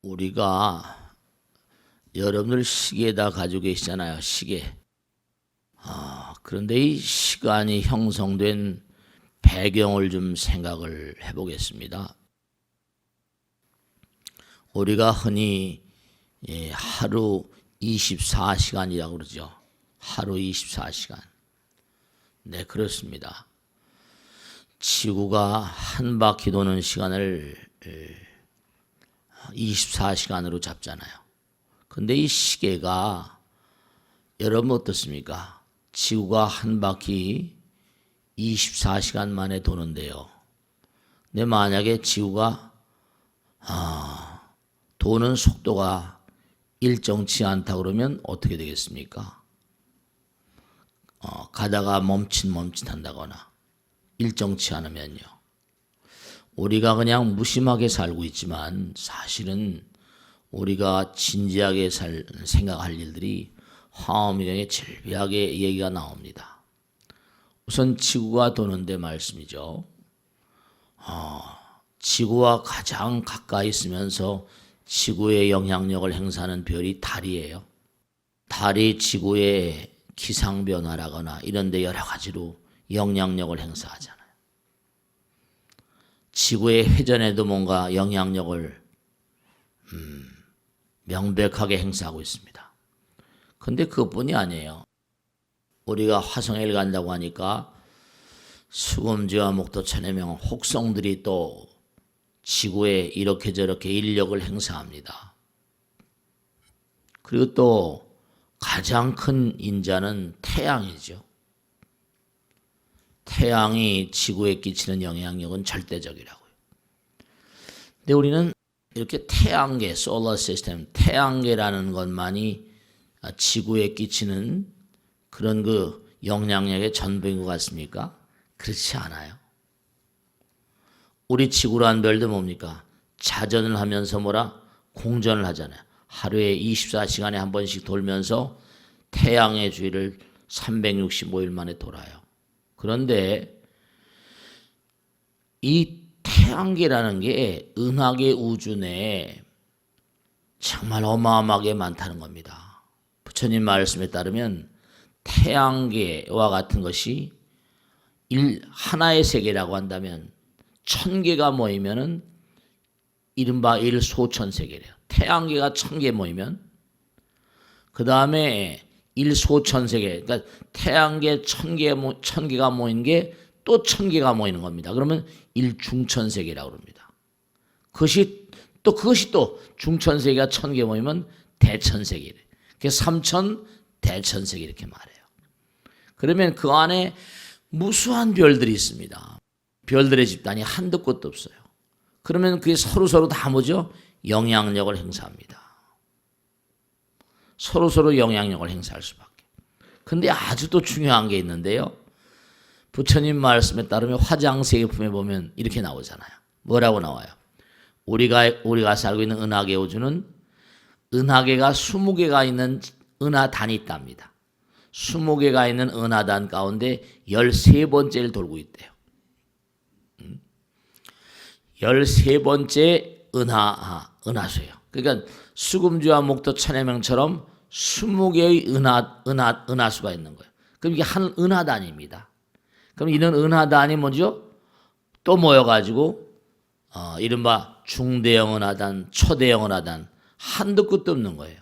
우리가 여러분들 시계다 가지고 계시잖아요. 시계. 그런데 이 시간이 형성된 배경을 좀 생각을 해보겠습니다. 우리가 흔히 하루 24시간이라고 그러죠. 하루 24시간. 네, 그렇습니다. 지구가 한 바퀴 도는 시간을 24시간으로 잡잖아요. 근데 이 시계가 여러분 어떻습니까? 지구가 한 바퀴 24시간 만에 도는데요. 근데 만약에 지구가 도는 속도가 일정치 않다 그러면 어떻게 되겠습니까? 가다가 멈칫멈칫한다거나 일정치 않으면요. 우리가 그냥 무심하게 살고 있지만 사실은 우리가 진지하게 생각할 일들이 화엄경에 절비하게 얘기가 나옵니다. 우선 지구가 도는데 말씀이죠. 지구와 가장 가까이 있으면서 지구의 영향력을 행사하는 별이 달이에요. 달이 지구의 기상변화라거나 이런 데 여러 가지로 영향력을 행사하잖아요. 지구의 회전에도 뭔가 영향력을 명백하게 행사하고 있습니다. 근데 그것뿐이 아니에요. 우리가 화성에 간다고 하니까 수금지와 목도 천여 명 혹성들이 또 지구에 이렇게 저렇게 인력을 행사합니다. 그리고 또 가장 큰 인자는 태양이죠. 태양이 지구에 끼치는 영향력은 절대적이라고요. 근데 우리는 이렇게 태양계, 솔라 시스템, 태양계라는 것만이 지구에 끼치는 그런 그 영향력의 전부인 것 같습니까? 그렇지 않아요. 우리 지구라는 별도 뭡니까? 자전을 하면서 공전을 하잖아요. 하루에 24시간에 한 번씩 돌면서 태양의 주위를 365일 만에 돌아요. 그런데 이 태양계라는 게 은하계 우주 내에 정말 어마어마하게 많다는 겁니다. 부처님 말씀에 따르면 태양계와 같은 것이 하나의 세계라고 한다면 1000개가 모이면은 이른바 일소천세계래요. 태양계가 1000개 모이면 그 다음에 일소천세계, 그러니까 태양계 1000개가 모인 게 또 1000개가 모이는 겁니다. 그러면 일중천세계라고 합니다. 그것이 또 중천세계가 1000개 모이면 대천세계래. 그래서 3000 대천세계 이렇게 말해요. 그러면 그 안에 무수한 별들이 있습니다. 별들의 집단이 한두 곳도 없어요. 그러면 그게 서로 다 뭐죠? 영향력을 행사합니다. 서로 영향력을 행사할 수밖에. 근데 아주 또 중요한 게 있는데요. 부처님 말씀에 따르면 화장세계품에 보면 이렇게 나오잖아요. 뭐라고 나와요? 우리가 살고 있는 은하계 우주는 은하계가 20개가 있는 은하단이 있답니다. 20개가 있는 은하단 가운데 13번째를 돌고 있대요. 13번째 은하수예요. 그러니까 수금주와 목도 천여 명처럼 20개의 은하수가 있는 거예요. 그럼 이게 한 은하단입니다. 그럼 이런 은하단이 뭐죠? 또 모여가지고 이른바 중대형 은하단, 초대형 은하단 한도 끝도 없는 거예요.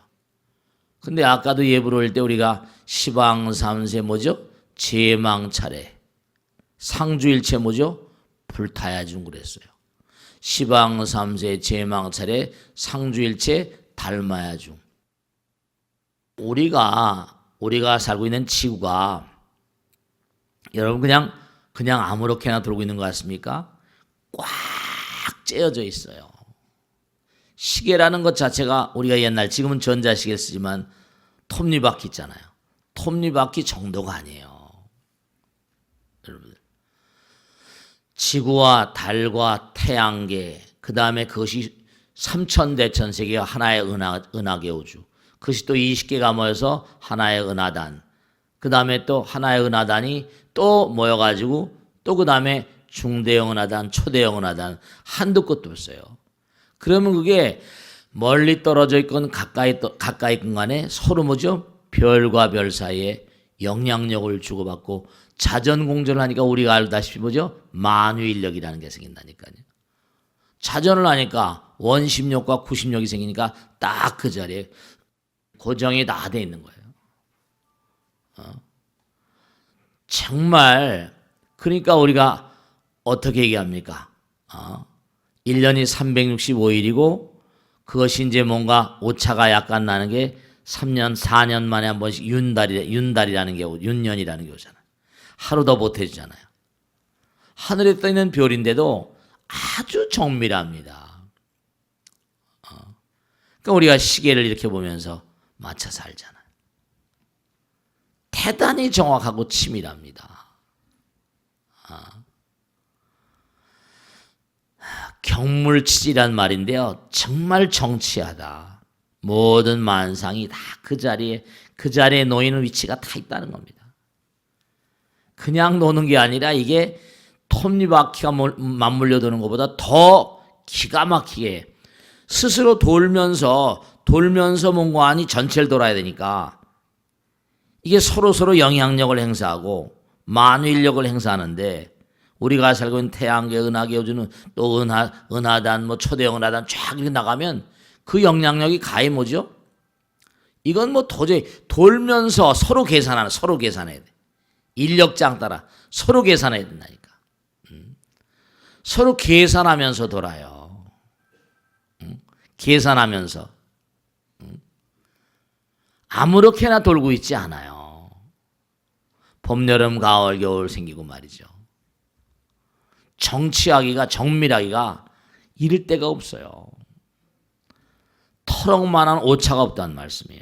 근데 아까도 예불 올 때 우리가 시방삼세 뭐죠? 제망차례, 상주일체 뭐죠? 불타야중 그랬어요. 시방삼세 제망차례, 상주일체 닮아야중. 우리가 살고 있는 지구가 여러분 그냥 아무렇게나 돌고 있는 것 같습니까? 꽉 째어져 있어요. 시계라는 것 자체가 우리가 지금은 전자시계 쓰지만 톱니바퀴 있잖아요. 톱니바퀴 정도가 아니에요. 여러분들. 지구와 달과 태양계, 그 다음에 그것이 3000대천세계가 하나의 은하계 우주. 그것이 또 20개가 모여서 하나의 은하단. 그 다음에 또 하나의 은하단이 또 모여가지고 또 그 다음에 중대형 은하단, 초대형 은하단 한도 끝도 없어요. 그러면 그게 멀리 떨어져 있건 가까이 있건 간에 서로 뭐죠? 별과 별 사이에 영향력을 주고받고 자전 공전을 하니까 우리가 알다시피 뭐죠? 만유인력이라는 게 생긴다니까요. 자전을 하니까 원심력과 구심력이 생기니까 딱 그 자리에 고정이 다 돼 있는 거예요. 정말 그러니까 우리가 어떻게 얘기합니까? 1년이 365일이고 그것이 이제 뭔가 오차가 약간 나는 게 3년, 4년 만에 한 번씩 윤달이라는 게 윤년이라는 게 오잖아요. 하루 더 보태주잖아요. 하늘에 떠 있는 별인데도 아주 정밀합니다. 그러니까 우리가 시계를 이렇게 보면서 맞춰서 알잖아요. 대단히 정확하고 치밀합니다. 경물치지란 말인데요. 정말 정치하다. 모든 만상이 다 그 자리에 놓이는 위치가 다 있다는 겁니다. 그냥 노는 게 아니라 이게 톱니바퀴가 맞물려 도는 것보다 더 기가 막히게 스스로 돌면서 뭔가 전체를 돌아야 되니까 이게 서로 영향력을 행사하고 만유인력을 행사하는데 우리가 살고 있는 태양계, 은하계, 우주는 또 은하단, 초대형 은하단 쫙 이렇게 나가면 그 영향력이 가히 뭐죠? 이건 도저히 돌면서 서로 계산해야 돼. 인력장 따라 서로 계산해야 된다니까. 서로 계산하면서 돌아요. 계산하면서. 아무렇게나 돌고 있지 않아요. 봄, 여름, 가을, 겨울 생기고 말이죠. 정밀하기가 이를 데가 없어요. 터럭만한 오차가 없다는 말씀이에요.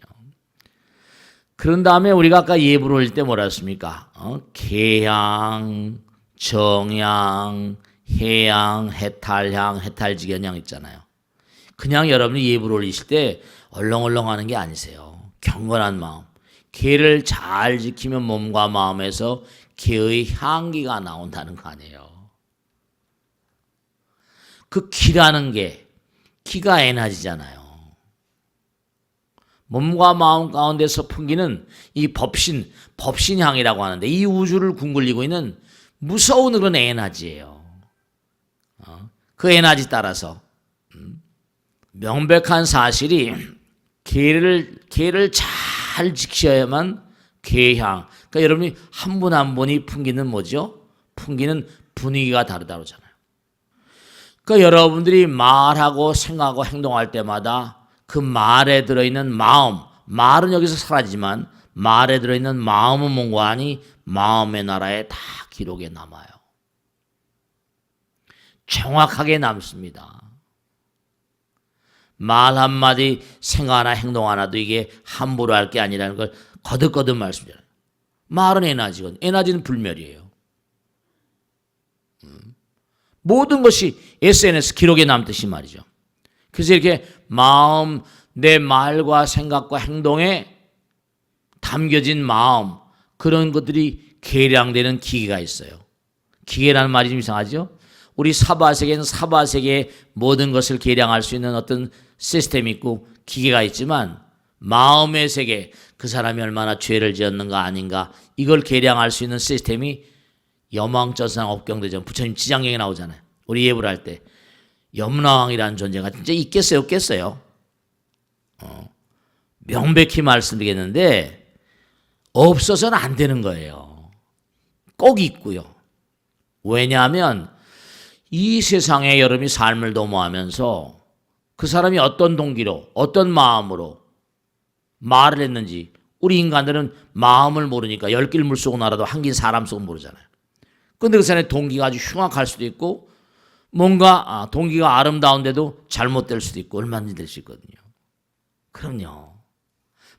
그런 다음에 우리가 아까 예부를 할 때 뭐라 했습니까? 개향, 정향, 해향, 해탈향, 해탈지견향 있잖아요. 그냥 여러분이 예부를 올리실 때 얼렁얼렁 하는 게 아니세요. 경건한 마음. 개를 잘 지키면 몸과 마음에서 개의 향기가 나온다는 거 아니에요. 그 기라는 게 기가 에너지잖아요. 몸과 마음 가운데서 풍기는 이 법신향이라고 하는데 이 우주를 굼굴리고 있는 무서운 그런 에너지예요. 그 에너지 따라서 명백한 사실이 개를 잘 지켜야만 개향. 그러니까 여러분이 한 분 한 분이 풍기는 뭐죠? 풍기는 분위기가 다르다고 하잖아요. 그러니까 여러분들이 말하고 생각하고 행동할 때마다 그 말에 들어있는 말은 여기서 사라지지만 말에 들어있는 마음은 뭔가 하니 마음의 나라에 다 기록에 남아요. 정확하게 남습니다. 말 한마디, 생각 하나, 행동 하나도 이게 함부로 할 게 아니라는 걸 거듭거듭 말씀드려요. 말은 에너지는 불멸이에요. 모든 것이 SNS 기록에 남듯이 말이죠. 그래서 이렇게 내 말과 생각과 행동에 담겨진 마음, 그런 것들이 계량되는 기계가 있어요. 기계라는 말이 좀 이상하죠? 우리 사바세계는 사바세계의 모든 것을 계량할 수 있는 어떤 시스템이 있고 기계가 있지만 마음의 세계, 그 사람이 얼마나 죄를 지었는가 아닌가 이걸 계량할 수 있는 시스템이 염왕전상 업경대전 부처님 지장경에 나오잖아요. 우리 예불 할 때 염라왕이라는 존재가 진짜 있겠어요 없겠어요? 명백히 말씀드리겠는데 없어서는 안 되는 거예요. 꼭 있고요. 왜냐하면 이 세상에 여러분이 삶을 도모하면서 그 사람이 어떤 동기로 어떤 마음으로 말을 했는지 우리 인간들은 마음을 모르니까 열 길 물속은 알아도 한 길 사람 속은 모르잖아요. 그런데 그 사람의 동기가 아주 흉악할 수도 있고 뭔가 동기가 아름다운데도 잘못될 수도 있고 얼마든지 될 수 있거든요. 그럼요.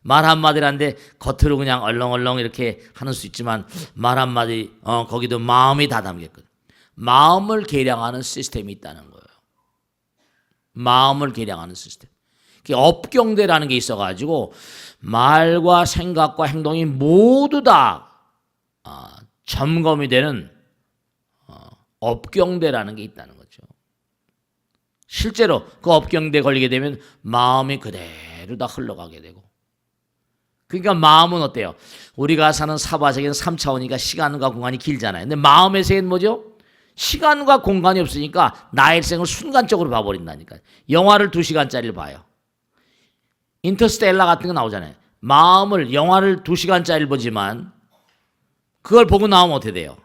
말 한마디란데 겉으로 그냥 얼렁얼렁 이렇게 하는 수 있지만 말 한마디 거기도 마음이 다 담겼거든요. 마음을 계량하는 시스템이 있다는 거예요. 마음을 계량하는 시스템. 업경대라는 게 있어가지고 말과 생각과 행동이 모두 다 점검이 되는 업경대라는 게 있다는 거죠. 실제로 그 업경대에 걸리게 되면 마음이 그대로 다 흘러가게 되고. 그러니까 마음은 어때요? 우리가 사는 사바세계는 3차원이니까 시간과 공간이 길잖아요. 근데 마음의 세계는 뭐죠? 시간과 공간이 없으니까 나의 일생을 순간적으로 봐버린다니까요. 영화를 2시간짜리를 봐요. 인터스텔라 같은 거 나오잖아요. 영화를 2시간짜리를 보지만 그걸 보고 나오면 어떻게 돼요?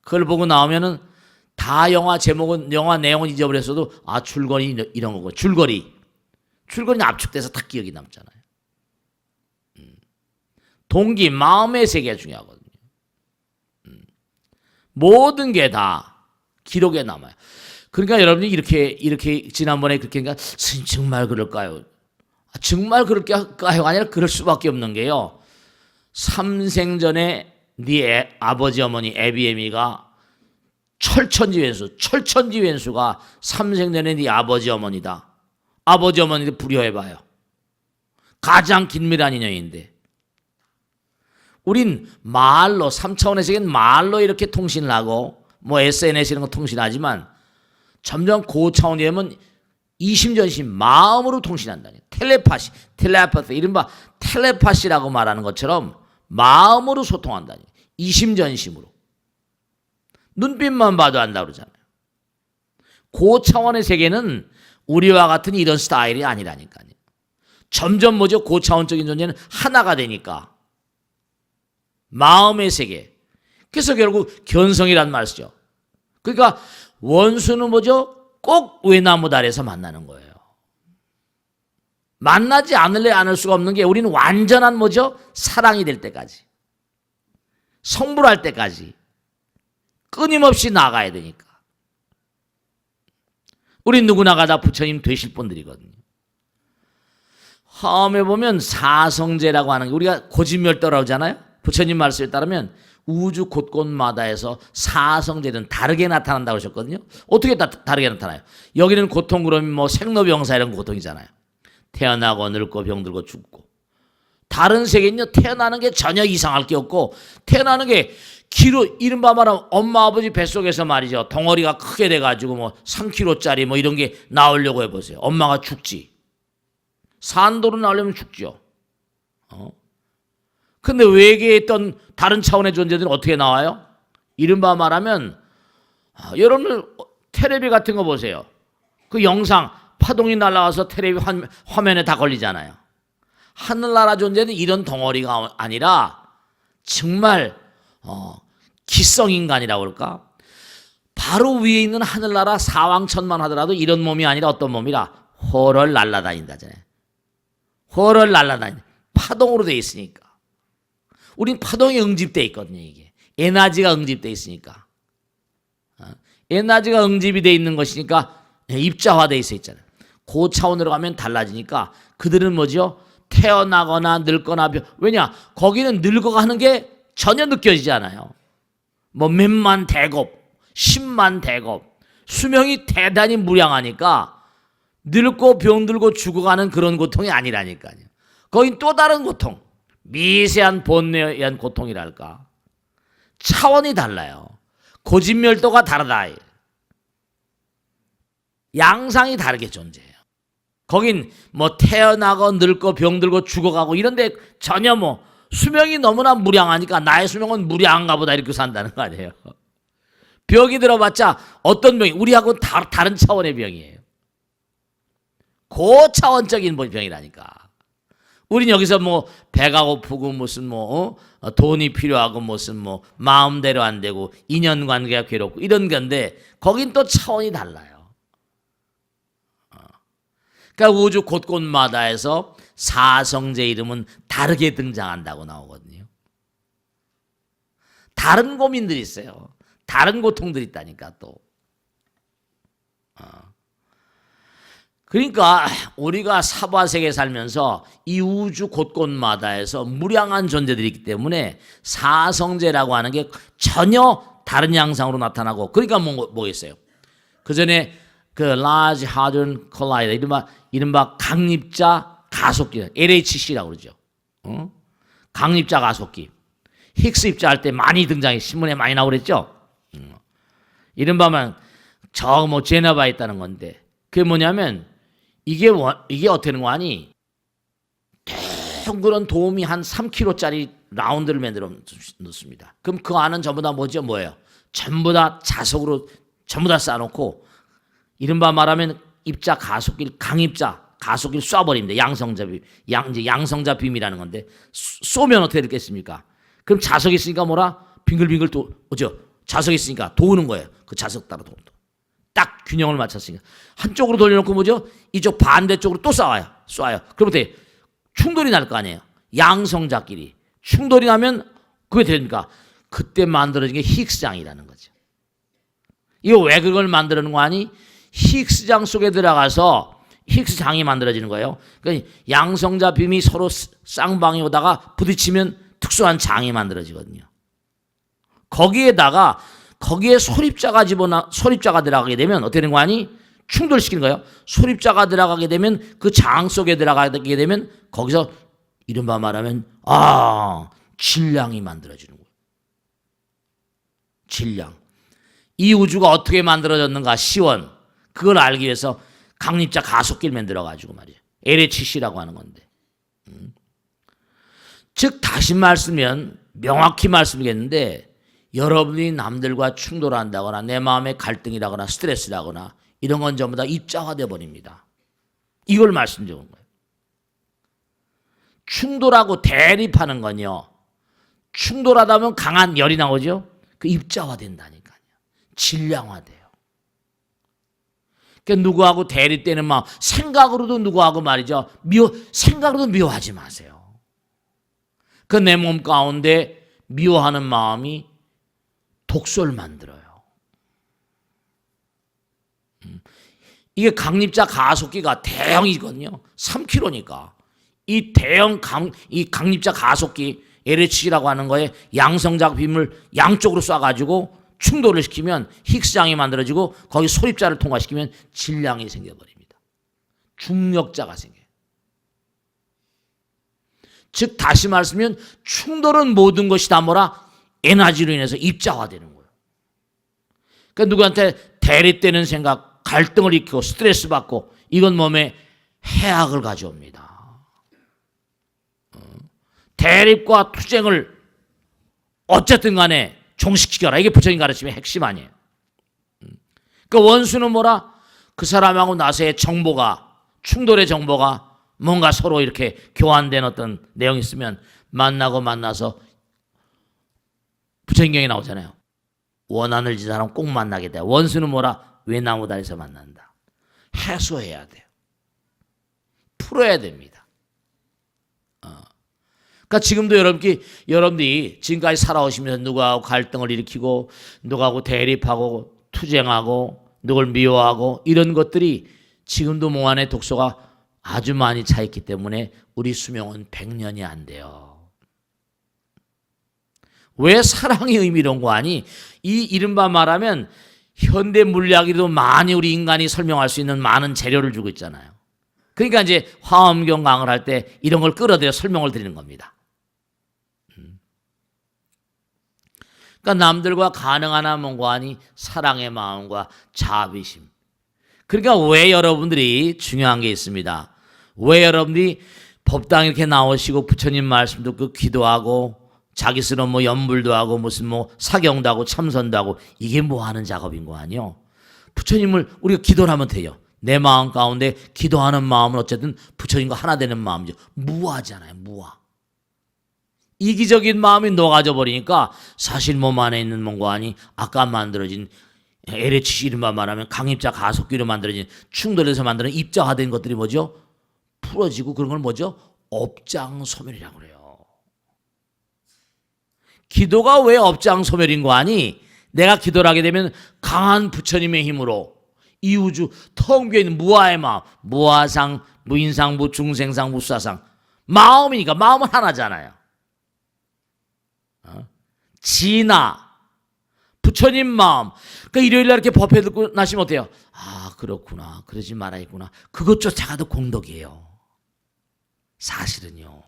그걸 보고 나오면은 다 영화 제목은, 영화 내용은 잊어버렸어도 줄거리 이런 거고. 줄거리는 압축돼서 다 기억이 남잖아요. 동기, 마음의 세계가 중요하거든요. 모든 게 다 기록에 남아요. 그러니까 여러분이 이렇게 지난번에 그렇게 하니까 스님 정말 그럴까요? 정말 그럴까요? 아니라 그럴 수밖에 없는 게요. 삼생전에 네 아버지 어머니 에비에미가 철천지왼수가 삼생전에 네 아버지 어머니다. 아버지 어머니를 부려해봐요. 가장 긴밀한 인연인데 우린 말로 3차원의 세계는 말로 이렇게 통신을 하고 뭐 SNS 이런 거 통신하지만 점점 고차원이 되면 이심전심 마음으로 통신한다니. 텔레파시 이른바 텔레파시라고 말하는 것처럼 마음으로 소통한다니. 이심전심으로. 눈빛만 봐도 안다 그러잖아요. 고차원의 세계는 우리와 같은 이런 스타일이 아니라니까요. 점점 뭐죠? 고차원적인 존재는 하나가 되니까. 마음의 세계. 그래서 결국 견성이란 말 쓰죠. 그러니까 원수는 뭐죠? 꼭 외나무 아래에서 만나는 거예요. 만나지 않을 수가 없는 게 우리는 완전한 뭐죠? 사랑이 될 때까지. 성불할 때까지. 끊임없이 나가야 되니까. 우리 누구나가 다 부처님 되실 분들이거든요. 화엄에 보면 사성제라고 하는 게 우리가 고진멸도라고 하잖아요. 부처님 말씀에 따르면 우주 곳곳마다에서 사성제는 다르게 나타난다고 하셨거든요. 어떻게 다르게 나타나요? 여기는 고통 그러면 뭐 생로병사 이런 고통이잖아요. 태어나고 늙고 병들고 죽고. 다른 세계는요, 태어나는 게 전혀 이상할 게 없고, 태어나는 게 이른바 말하면 엄마 아버지 뱃속에서 말이죠. 덩어리가 크게 돼가지고 뭐 3kg짜리 뭐 이런 게 나오려고 해보세요. 엄마가 죽지. 산도로 나오려면 죽죠. 근데 외계에 있던 다른 차원의 존재들은 어떻게 나와요? 이른바 말하면 여러분들 테레비 같은 거 보세요. 그 영상 파동이 날아와서 테레비 화면에 다 걸리잖아요. 하늘나라 존재는 이런 덩어리가 아니라 정말 기성인간이라고 그럴까? 바로 위에 있는 하늘나라 사왕천만 하더라도 이런 몸이 아니라 어떤 몸이라 훨훨 날아다닌다잖아요. 훨훨 날아다닌다. 파동으로 돼 있으니까. 우린 파동이 응집돼 있거든요. 이게 에너지가 응집돼 있으니까. 에너지가 응집이 돼 있는 것이니까 입자화돼 있잖아요. 그 차원으로 가면 달라지니까 그들은 뭐죠? 태어나거나 늙거나 왜냐? 거기는 늙어가는 게 전혀 느껴지지 않아요. 뭐 몇만 대곱, 10만 대곱, 수명이 대단히 무량하니까 늙고 병들고 죽어가는 그런 고통이 아니라니까요. 거긴 또 다른 고통, 미세한 본능에 의한 고통이랄까. 차원이 달라요. 고진멸도가 다르다. 양상이 다르게 존재해요. 거긴 뭐 태어나고 늙고 병들고 죽어가고 이런데 전혀 뭐 수명이 너무나 무량하니까 나의 수명은 무량한가 보다 이렇게 산다는 거 아니에요. 병이 들어봤자 어떤 병이 우리하고 다른 차원의 병이에요. 고차원적인 병이라니까. 우린 여기서 뭐 배가 고프고 무슨 뭐 돈이 필요하고 무슨 뭐 마음대로 안 되고 인연관계가 괴롭고 이런 건데 거긴 또 차원이 달라요. 그러니까 우주 곳곳마다에서 사성제 이름은 다르게 등장한다고 나오거든요. 다른 고민들이 있어요. 다른 고통들이 있다니까 또. 그러니까 우리가 사바세계에 살면서 이 우주 곳곳마다에서 무량한 존재들이 있기 때문에 사성제라고 하는 게 전혀 다른 양상으로 나타나고 그러니까 뭐겠어요? 그 전에 그 Large Hadron Collider 이른바 강립자 가속기 LHC라고 그러죠. 강립자 가속기. 힉스 입자할 때 많이 등장해 신문에 많이 나오랬죠. 이른바면 저 뭐 제네바에 있다는 건데 그게 뭐냐면 이게 어떻게 되는 거 아니? 덩그런 도움이 한 3kg짜리 라운드를 만들어 놓습니다. 그럼 그 안은 전부 다 뭐예요? 전부 다 자석으로 전부 다 쌓아놓고 이른바 말하면 입자 가속길 강입자 가속길 쏴버립니다. 양성자 빔이라는 건데 쏘면 어떻게 됐겠습니까? 그럼 자석이 있으니까 빙글빙글 자석이 있으니까 도는 거예요. 그 자석 따라 도는. 딱 균형을 맞췄으니까 한쪽으로 돌려놓고 이쪽 반대쪽으로 또 쏴요. 그럼 어떻게 충돌이 날 거 아니에요. 양성자끼리 충돌이 나면 그게 되니까 그때 만들어진 게 히익스장이라는 거죠. 이거 왜 그걸 만드는 거 아니? 히익스장 속에 들어가서 히익스장이 만들어지는 거예요. 그러니까 양성자 빔이 서로 쌍방이 오다가 부딪히면 특수한 장이 만들어지거든요. 거기에 소립자가 들어가게 되면 어떻게 되는 거 아니? 충돌시키는 거예요. 소립자가 들어가게 되면 그 장 속에 들어가게 되면 거기서 이른바 말하면 질량이 만들어지는 거예요. 질량. 이 우주가 어떻게 만들어졌는가 시원. 그걸 알기 위해서 강립자 가속기를 만들어가지고 말이에요. LHC라고 하는 건데. 즉 다시 명확히 말씀드리겠는데 여러분이 남들과 충돌한다거나 내 마음에 갈등이라거나 스트레스라거나 이런 건 전부 다 입자화돼 버립니다. 이걸 말씀드리는 거예요. 충돌하고 대립하는 건요. 충돌하다 보면 강한 열이 나오죠. 그 입자화된다니까요. 질량화돼요. 그러니까 누구하고 대립되는 마음, 생각으로도 누구하고 말이죠. 생각으로도 미워하지 마세요. 그 내 몸 가운데 미워하는 마음이 독소를 만들어요. 이게 강립자 가속기가 대형이거든요. 3kg니까. 이 강립자 가속기 LHC라고 하는 거에 양성자 빔을 양쪽으로 쏴가지고 충돌을 시키면 히익스장이 만들어지고 거기 소립자를 통과시키면 질량이 생겨버립니다. 중력자가 생겨요. 즉 다시 말씀하면 충돌은 모든 것이 다 에너지로 인해서 입자화되는 거예요. 그러니까 누구한테 대립되는 생각, 갈등을 일으키고 스트레스 받고 이건 몸에 해악을 가져옵니다. 대립과 투쟁을 어쨌든 간에 종식시켜라. 이게 부처님 가르침의 핵심 아니에요. 그 원수는 그 사람하고 나서의 충돌의 정보가 뭔가 서로 이렇게 교환된 어떤 내용이 있으면 만나서 부처님경에 나오잖아요. 원한을 지는 사람 꼭 만나게 돼. 원수는 외나무다리에서 만난다. 해소해야 돼요. 풀어야 됩니다. 그러니까 지금도 여러분들이 지금까지 살아오시면서 누구하고 갈등을 일으키고 누구하고 대립하고 투쟁하고 누굴 미워하고 이런 것들이 지금도 몸 안에 독소가 아주 많이 차 있기 때문에 우리 수명은 100년이 안 돼요. 왜 사랑의 의미로운 거 아니? 이 이른바 말하면 현대 물리학에도 많이 우리 인간이 설명할 수 있는 많은 재료를 주고 있잖아요. 그러니까 이제 화엄경 강의를 할 때 이런 걸 끌어들여 설명을 드리는 겁니다. 그러니까 남들과 가능한 한 뭔가하니 사랑의 마음과 자비심. 그러니까 왜 여러분들이 중요한 게 있습니다. 왜 여러분들이 법당 이렇게 나오시고 부처님 말씀 듣고 기도하고 자기 스러운 연불도 하고 무슨 사경도 하고 참선도 하고 이게 뭐 하는 작업인 거 아니요? 부처님을 우리가 기도를 하면 돼요. 내 마음 가운데 기도하는 마음은 어쨌든 부처님과 하나 되는 마음이죠. 무아잖아요. 무아. 이기적인 마음이 녹아져 버리니까 사실 몸 안에 있는 뭔가하니 아까 만들어진 LHC 이른바 말하면 강입자 가속기로 만들어진 충돌해서 만드는 입자화된 것들이 풀어지고 그런 걸 업장소멸이라고 그래요. 기도가 왜 업장소멸인 거 아니? 내가 기도를 하게 되면 강한 부처님의 힘으로 이 우주 텅 비어있는 무아의 마음, 무아상, 무인상, 무중생상, 무수사상 마음이니까 마음은 하나잖아요. 진화 부처님 마음. 그러니까 일요일날 이렇게 법회 듣고 나시면 어때요? 아 그렇구나. 그러지 말아야겠구나. 그것조차도 공덕이에요. 사실은요.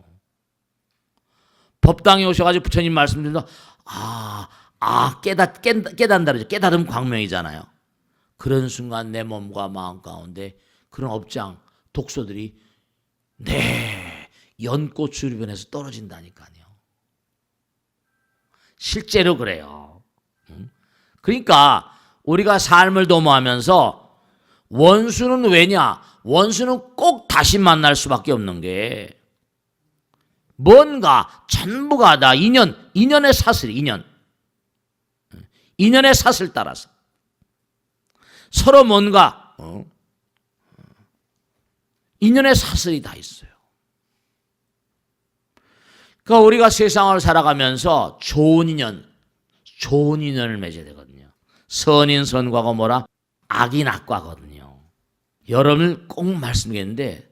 법당에 오셔가지고 부처님 말씀 드리면 깨닫는다 그러죠. 깨달음 광명이잖아요. 그런 순간 내 몸과 마음 가운데 그런 업장, 독소들이 내 연꽃 주변에서 떨어진다니까요. 실제로 그래요. 그러니까 우리가 삶을 도모하면서 원수는 왜냐? 원수는 꼭 다시 만날 수밖에 없는 게 뭔가 전부가 다 인연의 사슬, 인연의 사슬 따라서 서로 뭔가 인연의 사슬이 다 있어요. 그러니까 우리가 세상을 살아가면서 좋은 인연을 맺어야 되거든요. 선인 선과가 뭐라? 악인 악과거든요. 여러분을 꼭 말씀드리겠는데,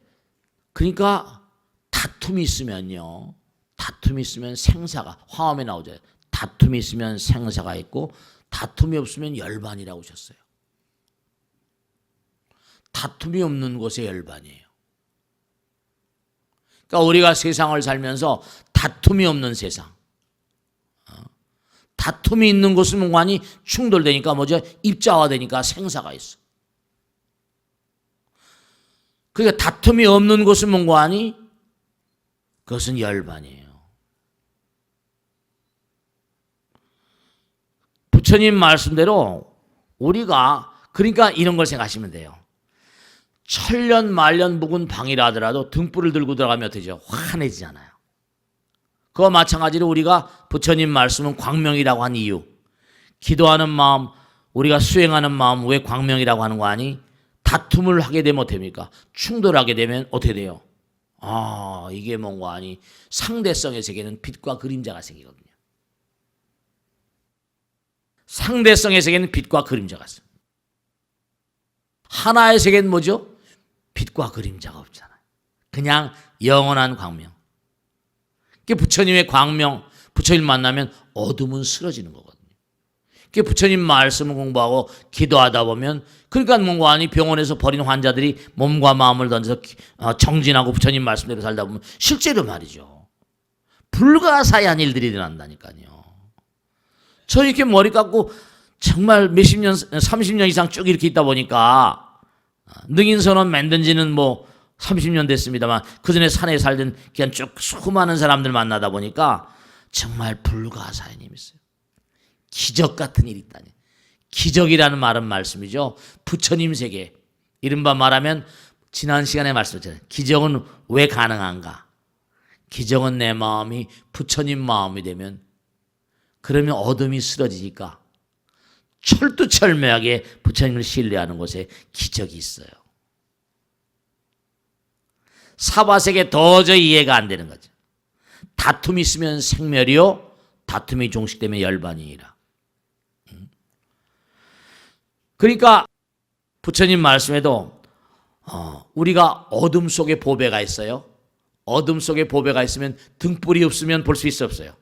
그러니까 다툼이 있으면요, 다툼이 있으면 생사가, 화엄에 나오죠. 다툼이 있으면 생사가 있고 다툼이 없으면 열반이라고 하셨어요. 다툼이 없는 곳에 열반이에요. 그러니까 우리가 세상을 살면서 다툼이 없는 세상, 다툼이 있는 곳은 뭔가니 충돌되니까 뭐죠? 입자화되니까 생사가 있어. 그러니까 다툼이 없는 곳은 뭔가니 그것은 열반이에요. 부처님 말씀대로 우리가 그러니까 이런 걸 생각하시면 돼요. 천년 만년 묵은 방이라 하더라도 등불을 들고 들어가면 어떻게 환해지잖아요. 그와 마찬가지로 우리가 부처님 말씀은 광명이라고 한 이유, 기도하는 마음, 우리가 수행하는 마음 왜 광명이라고 하는 거 아니? 다툼을 하게 되면 어떻게 됩니까? 충돌하게 되면 어떻게 돼요? 이게 뭔가 아니? 상대성의 세계는 빛과 그림자가 생기거든요. 상대성의 세계는 빛과 그림자가 있어요. 하나의 세계는 뭐죠? 빛과 그림자가 없잖아요. 그냥 영원한 광명. 부처님의 광명, 부처님 만나면 어둠은 쓰러지는 거거든요. 부처님 말씀을 공부하고 기도하다 보면, 그러니까 뭔가 아니 병원에서 버린 환자들이 몸과 마음을 던져서 정진하고 부처님 말씀대로 살다 보면 실제로 말이죠, 불가사의한 일들이 일어난다니까요. 저 이렇게 머리 깎고 정말 몇십 년, 30년 이상 쭉 이렇게 있다 보니까 능인선언 만든 지는 뭐 30년 됐습니다만 그전에 산에 살던 그냥 쭉 수많은 사람들 만나다 보니까 정말 불가사의한 힘이 있어요. 기적 같은 일이 있다니. 기적이라는 말은 말씀이죠. 부처님 세계. 이른바 말하면 지난 시간에 말씀드렸잖아요. 기적은 왜 가능한가? 기적은 내 마음이 부처님 마음이 되면, 그러면 어둠이 쓰러지니까 철두철미하게 부처님을 신뢰하는 곳에 기적이 있어요. 사바세계 도저히 이해가 안 되는 거죠. 다툼이 있으면 생멸이요, 다툼이 종식되면 열반이니라. 그러니까 부처님 말씀에도 우리가 어둠 속에 보배가 있어요. 어둠 속에 보배가 있으면 등불이 없으면 볼 수 있어 없어요?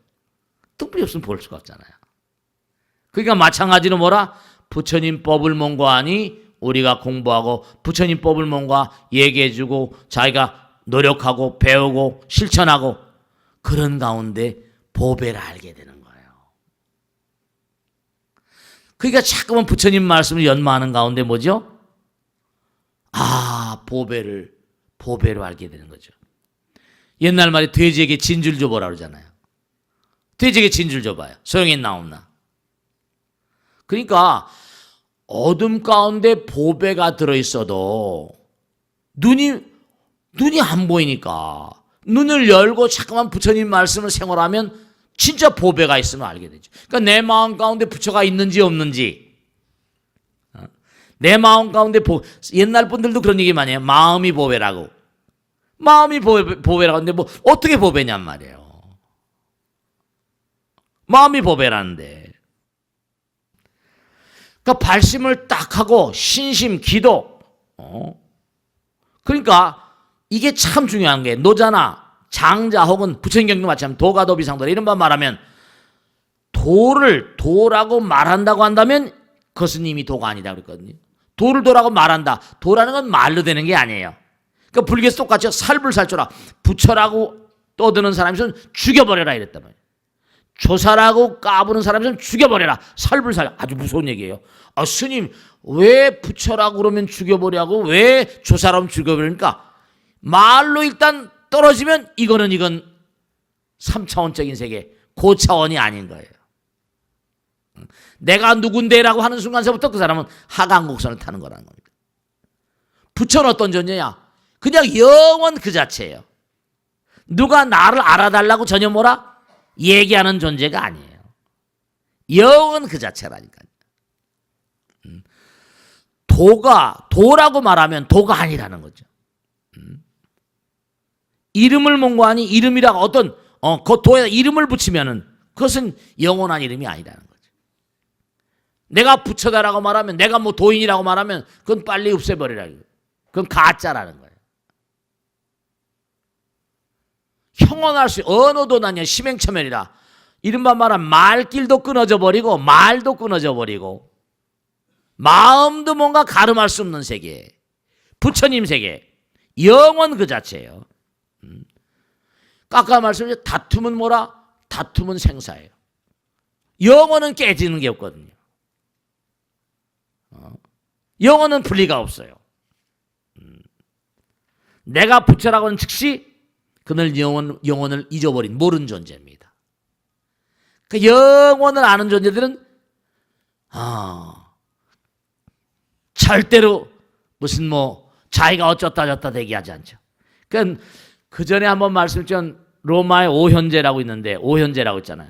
등불이 없으면 볼 수가 없잖아요. 그러니까 마찬가지로 뭐라? 부처님 법을 뭔가하니 우리가 공부하고 부처님 법을 뭔가 얘기해주고 자기가 노력하고 배우고 실천하고 그런 가운데 보배를 알게 되는 거예요. 그러니까 자꾸만 부처님 말씀을 연마하는 가운데 뭐죠? 보배로 알게 되는 거죠. 옛날 말에 돼지에게 진줄 줘보라 그러잖아요. 돼지에게 진줄 줘봐요. 소용있나 없나? 그러니까 어둠 가운데 보배가 들어있어도 눈이 안 보이니까 눈을 열고 자꾸만 부처님 말씀을 생활하면 진짜 보배가 있으면 알게 되죠. 그러니까 내 마음 가운데 부처가 있는지 없는지, 내 마음 가운데 옛날 분들도 그런 얘기 많이 해요. 마음이 보배라고. 마음이 보배라고 하는데 뭐 어떻게 보배냔 말이에요. 마음이 보배라는데. 그러니까 발심을 딱 하고 신심, 기도. 그러니까 이게 참 중요한 게, 노자나 장자 혹은 부처님 경도 마찬가지, 도가도비상도라 이런 말 말하면 도라고 말한다고 한다면 그것은 이미 도가 아니다 그랬거든요. 도라고 말한다. 도라는 건 말로 되는 게 아니에요. 그러니까 불교에서 똑같이 살불살조라 부처라고 떠드는 사람이 있으면 죽여버려라 이랬단 말이에요. 조사라고 까부는 사람 좀 죽여버려라. 살불살. 아주 무서운 얘기예요. 스님 왜 부처라고 그러면 죽여버리라고, 왜 조사라고 죽여버리니까 말로 일단 떨어지면 이건 3차원적인 세계, 고차원이 아닌 거예요. 내가 누군데라고 하는 순간서부터 그 사람은 하강곡선을 타는 거라는 겁니다. 부처는 어떤 존재냐? 그냥 영원 그 자체예요. 누가 나를 알아달라고 전혀 뭐라 얘기하는 존재가 아니에요. 영원 그 자체라니까요. 도라고 말하면 도가 아니라는 거죠. 이름을 몽고하니 이름이라고 어떤 그 도에 이름을 붙이면은 그것은 영원한 이름이 아니라는 거죠. 내가 부처다라고 말하면, 내가 뭐 도인이라고 말하면 그건 빨리 없애버리라. 그건 가짜라는 거예요. 형언할 수 언어도 나냐 심행처멸이라. 이른바 말하면 말길도 끊어져 버리고 말도 끊어져 버리고 마음도 뭔가 가름할 수 없는 세계, 부처님 세계, 영원 그 자체예요. 아까 말씀드린 다툼은 뭐라? 다툼은 생사예요. 영원은 깨지는 게 없거든요. 영원은 분리가 없어요. 내가 부처라고 하는 즉시 그늘 영혼을 잊어버린 모르는 존재입니다. 그 영혼을 아는 존재들은 절대로 무슨 뭐 자기가 어쩌다 저쩌다 얘기하지 않죠. 그러니까 그 전에 한번 말씀드렸던 로마의 오현제라고 있는데, 오현제라고 있잖아요.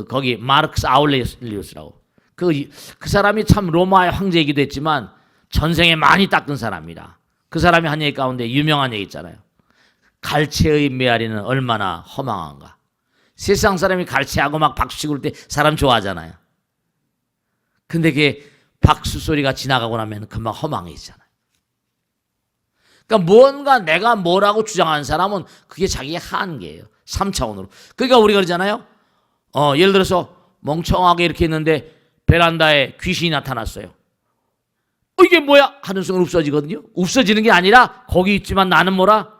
거기 마르크스 아울레리우스라고. 그 사람이 참 로마의 황제이기도 했지만 전생에 많이 닦은 사람이라. 그 사람이 한 얘기 가운데 유명한 얘기 있잖아요. 갈채의 메아리는 얼마나 허망한가. 세상 사람이 갈채하고 막 박수치고 그럴 때 사람 좋아하잖아요. 근데 그게 박수 소리가 지나가고 나면 금방 허망해지잖아요. 그러니까 뭔가 내가 뭐라고 주장하는 사람은 그게 자기의 한계예요. 3차원으로. 그러니까 우리가 그러잖아요. 예를 들어서 멍청하게 이렇게 있는데 베란다에 귀신이 나타났어요. 이게 뭐야? 하는 순간 없어지거든요. 없어지는 게 아니라 거기 있지만 나는 뭐라?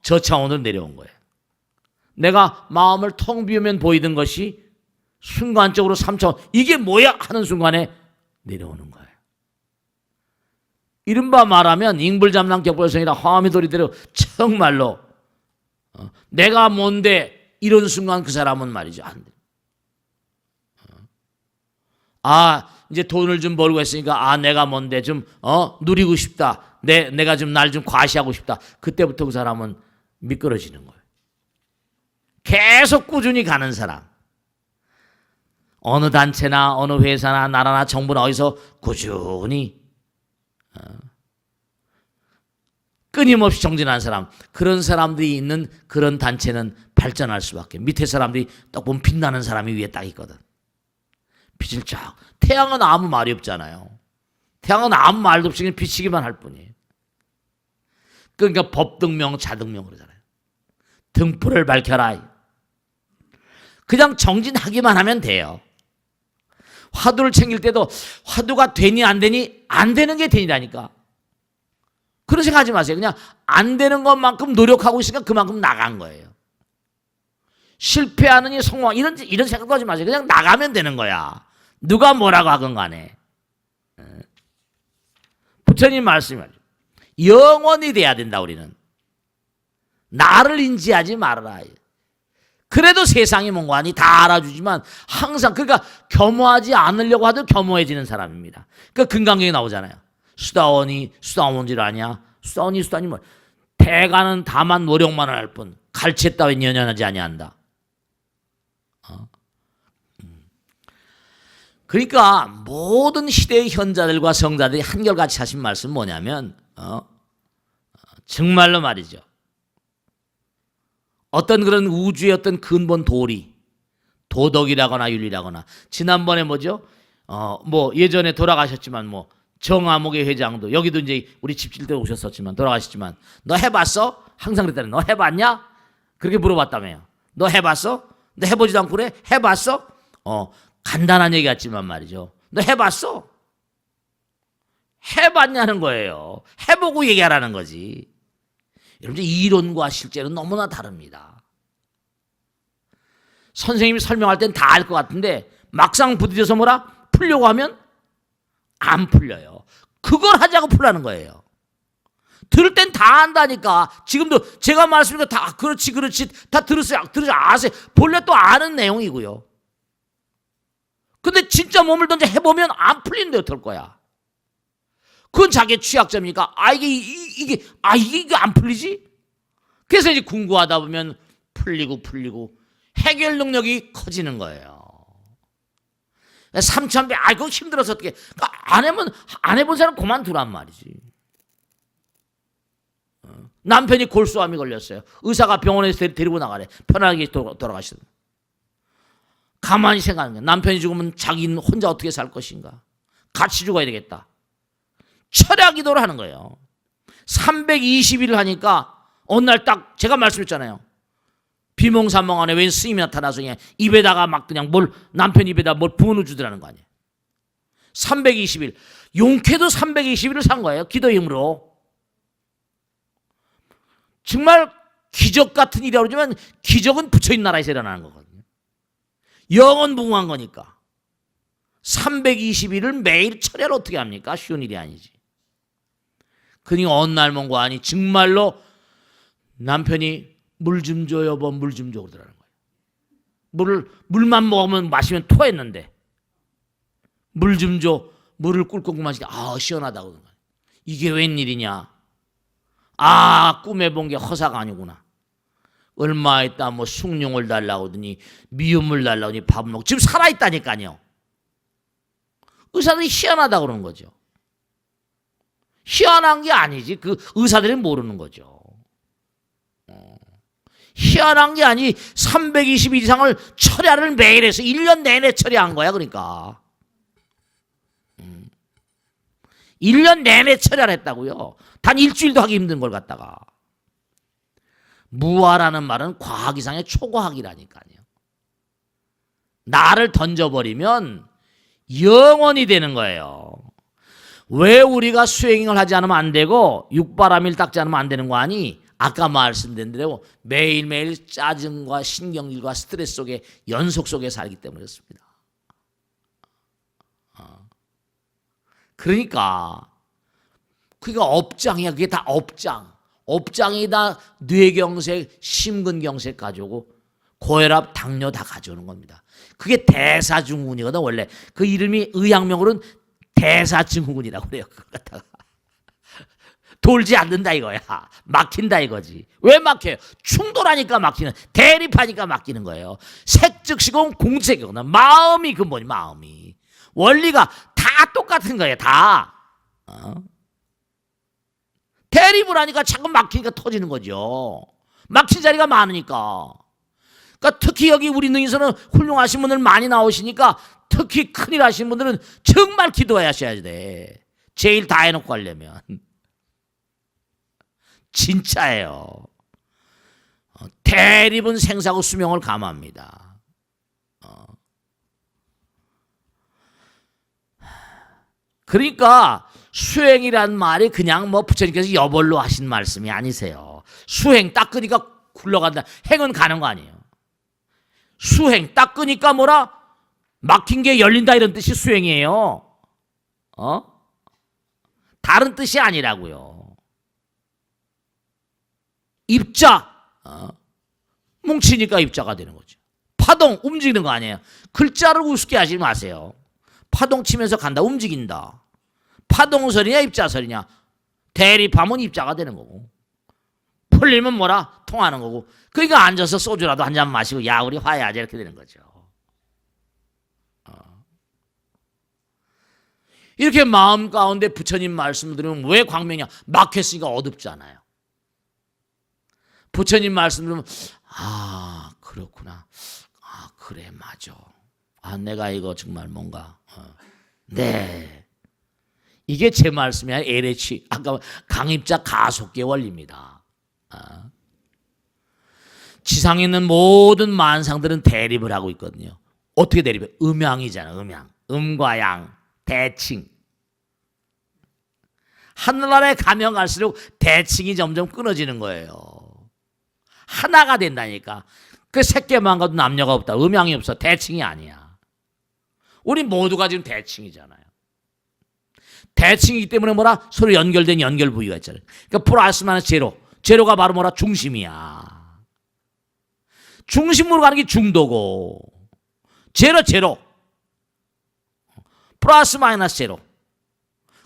저 차원으로 내려온 거예요. 내가 마음을 텅 비우면 보이던 것이 순간적으로 3차원, 이게 뭐야? 하는 순간에 내려오는 거예요. 이른바 말하면 잉불잠랑격벌성이라 화미도리대로 정말로 내가 뭔데 이런 순간 그 사람은 말이죠. 안 돼. 이제 돈을 좀 벌고 했으니까 내가 뭔데 좀 누리고 싶다. 내가 좀 날 좀 과시하고 싶다. 그때부터 그 사람은 미끄러지는 거예요. 계속 꾸준히 가는 사람. 어느 단체나 어느 회사나 나라나 정부나 어디서 꾸준히 끊임없이 정진하는 사람, 그런 사람들이 있는 그런 단체는 발전할 수밖에. 밑에 사람들이 딱 보면 빛나는 사람이 위에 딱 있거든. 빛을 쫙. 태양은 아무 말이 없잖아요. 태양은 아무 말도 없이 그냥 비치기만 할 뿐이에요. 그러니까 법등명, 자등명 그러잖아요. 등불을 밝혀라. 그냥 정진하기만 하면 돼요. 화두를 챙길 때도 화두가 되니 안 되니, 안 되는 게 되니라니까. 그런 생각하지 마세요. 그냥 안 되는 것만큼 노력하고 있으니까 그만큼 나간 거예요. 실패하느니 성공, 이런 생각도 하지 마세요. 그냥 나가면 되는 거야. 누가 뭐라고 하건 간에. 부처님 말씀이 말이죠. 영원히 돼야 된다, 우리는. 나를 인지하지 말아라. 그래도 세상이 뭔가니 다 알아주지만 항상, 그러니까 겸허하지 않으려고 하도 겸허해지는 사람입니다. 그러니까 금강경에 나오잖아요. 수다원이 수다원질 아냐? 수다원이 뭐 대가는 다만 노력만 할 뿐 갈채 따윈 연연하지 아니한다. 그러니까 모든 시대의 현자들과 성자들이 한결같이 하신 말씀은 뭐냐면 정말로 말이죠. 어떤 그런 우주의 어떤 근본 도리, 도덕이라거나 윤리라거나, 지난번에 뭐죠? 뭐 예전에 돌아가셨지만 뭐 정암옥의 회장도, 여기도 이제 우리 집질 때 오셨었지만 돌아가셨지만, 너 해봤어? 항상 그랬다네. 너 해봤냐? 그렇게 물어봤다며요. 너 해봤어? 너 해보지도 않고 그래? 해봤어? 간단한 얘기 같지만 말이죠. 너 해봤어? 해봤냐는 거예요. 해보고 얘기하라는 거지. 여러분, 이론과 실제는 너무나 다릅니다. 선생님이 설명할 땐 다 알 것 같은데 막상 부딪혀서 뭐라 풀려고 하면 안 풀려요. 그걸 하자고 풀라는 거예요. 들을 땐 다 안다니까. 지금도 제가 말씀드린 거 다 그렇지 다 들으세요. 아세요. 본래 또 아는 내용이고요. 근데 진짜 몸을 던져 해보면 안 풀린데 어떨 거야. 그건 자기의 취약점이니까 이게 안 풀리지? 그래서 이제 공부하다 보면 풀리고 해결 능력이 커지는 거예요. 3,000배 그거 힘들어서 어떻게 안 해본 사람 그만두란 말이지. 남편이 골수암이 걸렸어요. 의사가 병원에서 데리고 나가래. 편하게 돌아가시던. 가만히 생각하는 거야. 남편이 죽으면 자기는 혼자 어떻게 살 것인가. 같이 죽어야 되겠다. 철야 기도를 하는 거예요. 320일을 하니까 어느 날 딱 제가 말씀했잖아요. 비몽사몽 안에 웬 스님이 나타나서 그냥 입에다가 막 그냥 남편 입에다 뭘 부어넣어 주더라는 거 아니에요. 320일. 용케도 320일을 산 거예요. 기도 힘으로. 정말 기적 같은 일이라고 그러지만 기적은 부처님 나라에서 일어나는 거거든요. 영원 무궁한 거니까. 320일을 매일 철야를 어떻게 합니까? 쉬운 일이 아니지. 그러니까 어느 날 뭔가 아니 정말로 남편이 물 좀 줘 여보 물 좀 줘 그러더라는 거예요. 물만 마시면 토했는데 물 좀 줘. 물을 꿀꺽 마시니까 시원하다고 그러는 거예요. 이게 웬일이냐. 꿈에 본 게 허사가 아니구나. 얼마 있다 숭늉을 달라고 하더니 미음을 달라고 하더니 밥을 먹고 지금 살아있다니까요. 의사들이 희한하다고 그러는 거죠. 희한한 게 아니지. 그 의사들이 모르는 거죠. 희한한 게 아니 320일 이상을 철야를 매일 해서 1년 내내 철야한 거야. 그러니까 1년 내내 철야를 했다고요. 단 일주일도 하기 힘든 걸 갖다가. 무아라는 말은 과학 이상의 초과학이라니까요. 나를 던져버리면 영원히 되는 거예요. 왜 우리가 수행을 하지 않으면 안 되고 육바라밀 닦지 않으면 안 되는 거 아니? 아까 말씀드린 대로 매일매일 짜증과 신경질과 스트레스 속에 연속 속에 살기 때문에 그렇습니다. 그러니까 업장이야. 그게 다 업장. 업장이 다 뇌경색, 심근경색 가져오고 고혈압, 당뇨 다 가져오는 겁니다. 그게 대사증후군이거든. 원래 그 이름이 의학명으로는 대사증후군이라고 그래요. 그걸 갖다가 돌지 않는다 이거야. 막힌다 이거지. 왜 막혀요? 충돌하니까 막히는, 대립하니까 막히는 거예요. 색즉시공 공색이구나. 마음이 근본이 마음이. 원리가 다 똑같은 거예요. 다. 대립을 하니까 자꾸 막히니까 터지는 거죠. 막힌 자리가 많으니까. 그러니까 특히 여기 우리 능에서는 훌륭하신 분들 많이 나오시니까 특히 큰일 하신 분들은 정말 기도하셔야 돼. 제일 다 해놓고 가려면. 진짜예요. 대립은 생사고 수명을 감합니다. 그러니까 수행이란 말이 그냥 부처님께서 여벌로 하신 말씀이 아니세요. 수행 닦으니까 굴러간다. 행은 가는 거 아니에요. 수행 닦으니까 막힌 게 열린다 이런 뜻이 수행이에요. 다른 뜻이 아니라고요. 입자. 뭉치니까 입자가 되는 거죠. 파동 움직이는 거 아니에요. 글자를 우습게 하지 마세요. 파동 치면서 간다. 움직인다. 파동설이냐 입자설이냐. 대립하면 입자가 되는 거고 풀리면 통하는 거고. 그러니까 앉아서 소주라도 한 잔 마시고 야 우리 화해하자 이렇게 되는 거죠. 이렇게 마음 가운데 부처님 말씀을 들으면 왜 광명이야. 막혔으니까 어둡잖아요. 부처님 말씀 들으면 그렇구나. 그래 맞아. 내가 이거 정말 뭔가 네. 이게 제 말씀이 아니라 LH 아까 강입자 가속계 원리입니다. 지상에 있는 모든 만상들은 대립을 하고 있거든요. 어떻게 대립해? 음양이잖아. 음과 양, 대칭. 하늘나라에 가면 갈수록 대칭이 점점 끊어지는 거예요. 하나가 된다니까. 그 새끼만 가도 남녀가 없다. 음양이 없어. 대칭이 아니야. 우리 모두가 지금 대칭이잖아요. 대칭이기 때문에 뭐라? 서로 연결된 연결 부위가 있잖아요. 그러니까 플러스 마이너스 제로. 제로가 바로 뭐라? 중심이야. 중심으로 가는 게 중도고. 제로. 플러스 마이너스 제로.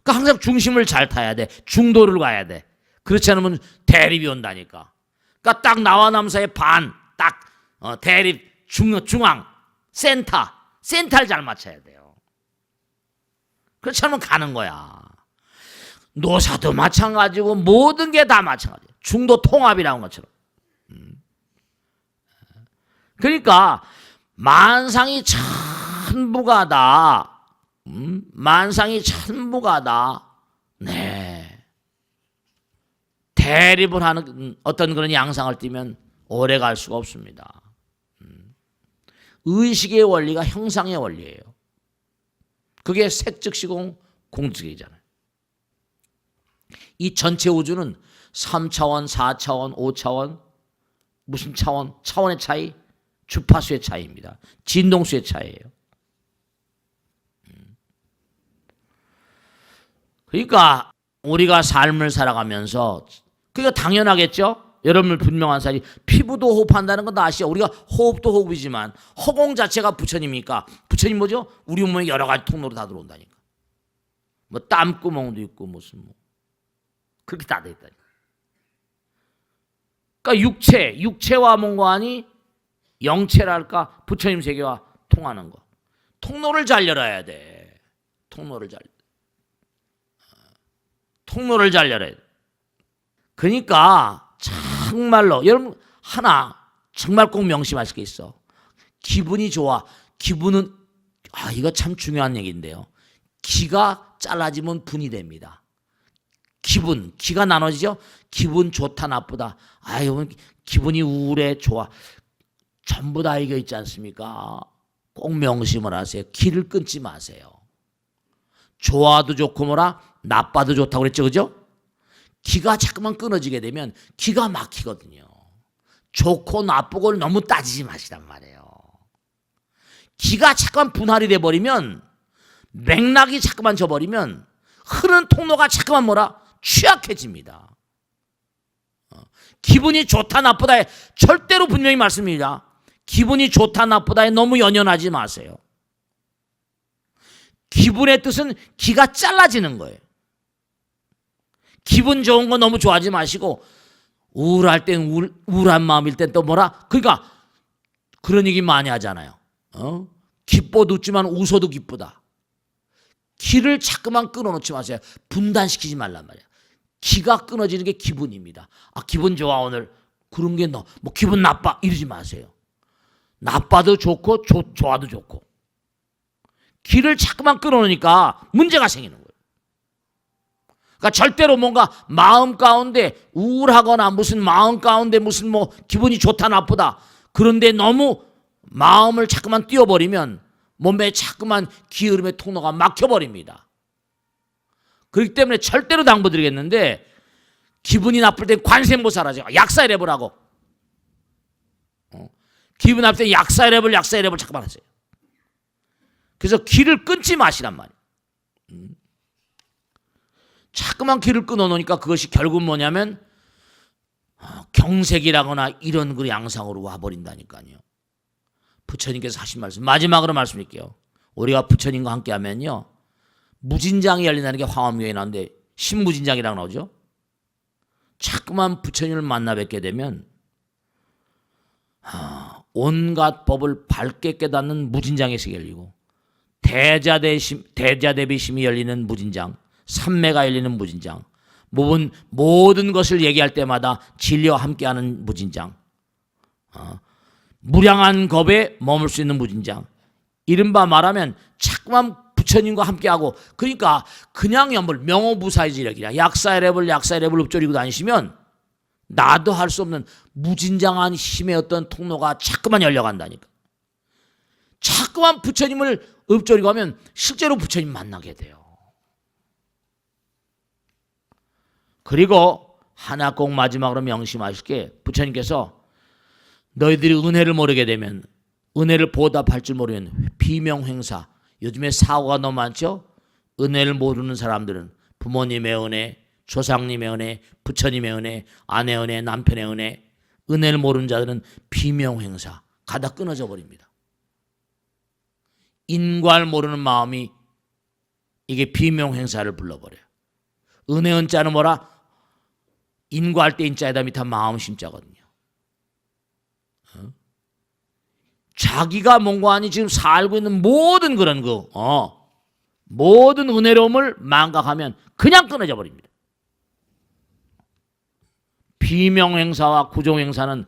그러니까 항상 중심을 잘 타야 돼. 중도를 가야 돼. 그렇지 않으면 대립이 온다니까. 그러니까 딱 나와 남 사이의 반, 딱 대립, 중앙, 센터를 잘 맞춰야 돼요. 그렇지 않으면 가는 거야. 노사도 마찬가지고 모든 게 다 마찬가지야. 중도 통합이라는 것처럼. 그러니까 만상이 천부가다. 만상이 천부가다. 네. 대립을 하는 어떤 그런 양상을 띠면 오래 갈 수가 없습니다. 의식의 원리가 형상의 원리예요. 그게 색즉시공 공즉이잖아요. 이 전체 우주는 3차원, 4차원, 5차원, 무슨 차원? 차원의 차이, 주파수의 차이입니다. 진동수의 차이예요. 그러니까 우리가 삶을 살아가면서 그러니까 당연하겠죠. 여러분 분명한 사실이 피부도 호흡한다는 건 다 아시죠? 우리가 호흡도 호흡이지만 허공 자체가 부처님이니까 부처님 뭐죠? 우리 몸에 여러 가지 통로로 다 들어온다니까. 뭐 땀구멍도 있고 무슨 뭐 그렇게 다 돼 있다니까. 그러니까 육체와 뭔가니 영체랄까 부처님 세계와 통하는 거. 통로를 잘 열어야 돼. 통로를 잘 열어야 돼. 그러니까 정말로 여러분 하나 정말 꼭 명심하실 게 있어. 기분이 좋아. 기분은 이거 참 중요한 얘기인데요. 기가 잘라지면 분이 됩니다. 기가 나눠지죠. 기분 좋다 나쁘다. 기분이 우울해 좋아. 전부 다 이거 있지 않습니까? 꼭 명심을 하세요. 기를 끊지 마세요. 좋아도 좋고 뭐라 나빠도 좋다고 그랬죠. 그죠? 기가 자꾸만 끊어지게 되면 기가 막히거든요. 좋고 나쁘고를 너무 따지지 마시란 말이에요. 기가 자꾸만 분할이 돼버리면 맥락이 자꾸만 져버리면 흐르는 통로가 자꾸만 뭐라 취약해집니다. 기분이 좋다 나쁘다에 절대로 분명히 말씀입니다. 기분이 좋다 나쁘다에 너무 연연하지 마세요. 기분의 뜻은 기가 잘라지는 거예요. 기분 좋은 거 너무 좋아하지 마시고 우울할 땐 우울한 마음일 땐 또 뭐라? 그러니까 그런 얘기 많이 하잖아요. 기뻐도 웃지만 웃어도 기쁘다. 기를 자꾸만 끊어놓지 마세요. 분단시키지 말란 말이야. 기가 끊어지는 게 기분입니다. 기분 좋아 오늘. 그런 게 뭐 기분 나빠 이러지 마세요. 나빠도 좋고 좋아도 좋고. 기를 자꾸만 끊어놓으니까 문제가 생기는 거예요. 그러니까 절대로 뭔가 마음 가운데 우울하거나 무슨 마음 가운데 무슨 뭐 기분이 좋다 나쁘다 그런데 너무 마음을 자꾸만 띄워버리면 몸에 자꾸만 기흐름의 통로가 막혀버립니다. 그렇기 때문에 절대로 당부드리겠는데 기분이 나쁠 때 관세음보살 하죠. 약사이랩을 기분 나쁠 때 약사이랩을 자꾸만 하세요. 그래서 기를 끊지 마시란 말이에요. 자꾸만 기를 끊어놓으니까 그것이 결국 뭐냐면 경색이라거나 이런 그 양상으로 와버린다니까요. 부처님께서 하신 말씀 마지막으로 말씀드릴게요. 우리가 부처님과 함께하면요 무진장이 열린다는 게 화엄경에 나오는데 신무진장이라고 나오죠. 자꾸만 부처님을 만나 뵙게 되면 온갖 법을 밝게 깨닫는 무진장의 세계 열리고 대자대비심이 열리는 무진장, 삼매가 열리는 무진장, 모든 것을 얘기할 때마다 진리와 함께하는 무진장, 무량한 겁에 머물 수 있는 무진장. 이른바 말하면 자꾸만 부처님과 함께하고 그러니까 그냥 연불 명호부사의지력이라 약사이랩을 읊조리고 다니시면 나도 할 수 없는 무진장한 힘의 어떤 통로가 자꾸만 열려간다니까. 자꾸만 부처님을 읊조리고 하면 실제로 부처님 만나게 돼요. 그리고 하나 꼭 마지막으로 명심하실 게 부처님께서 너희들이 은혜를 모르게 되면, 은혜를 보답할 줄 모르면 비명행사. 요즘에 사고가 너무 많죠. 은혜를 모르는 사람들은 부모님의 은혜, 조상님의 은혜, 부처님의 은혜, 아내의 은혜, 남편의 은혜, 은혜를 모르는 자들은 비명행사, 가다 끊어져 버립니다. 인과를 모르는 마음이 이게 비명행사를 불러버려요. 은혜 은자는 뭐라? 인과할 때 인자에다 밑에 마음 심자거든요. 자기가 뭔가 아니 지금 살고 있는 모든 그런 모든 은혜로움을 망각하면 그냥 끊어져 버립니다. 비명행사와 구종행사는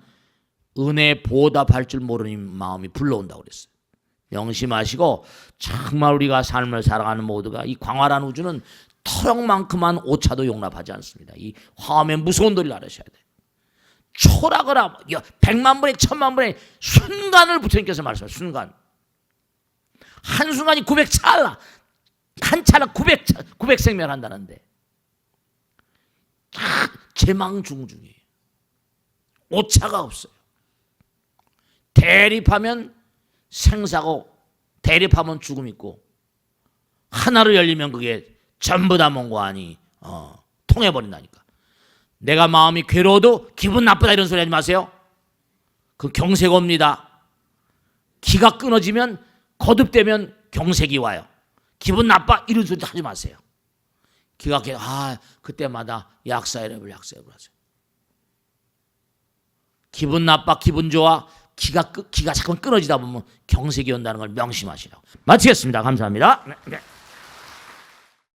은혜 보답할 줄 모르는 마음이 불러온다고 그랬어요. 명심하시고 정말 우리가 삶을 살아가는 모두가 이 광활한 우주는 터럭만큼만 오차도 용납하지 않습니다. 이 화음의 무서운 도리를 알으셔야 돼요. 초락을 100만 분의 1000만 분의 순간을 부처님께서 말씀하세요. 순간. 한순간이 900찰나. 한 찰나 900생명을 한다는데 제망중중이에요. 오차가 없어요. 대립하면 생사고 대립하면 죽음 있고 하나로 열리면 그게 전부 다 뭔가 아니 통해버린다니까. 내가 마음이 괴로워도 기분 나쁘다 이런 소리 하지 마세요. 그 경색 옵니다. 기가 끊어지면 거듭되면 경색이 와요. 기분 나빠 이런 소리 하지 마세요. 기가 그때마다 약사여러분 하세요. 기분 나빠 기분 좋아 기가 자꾸 끊어지다 보면 경색이 온다는 걸 명심하시라고. 마치겠습니다. 감사합니다. 네.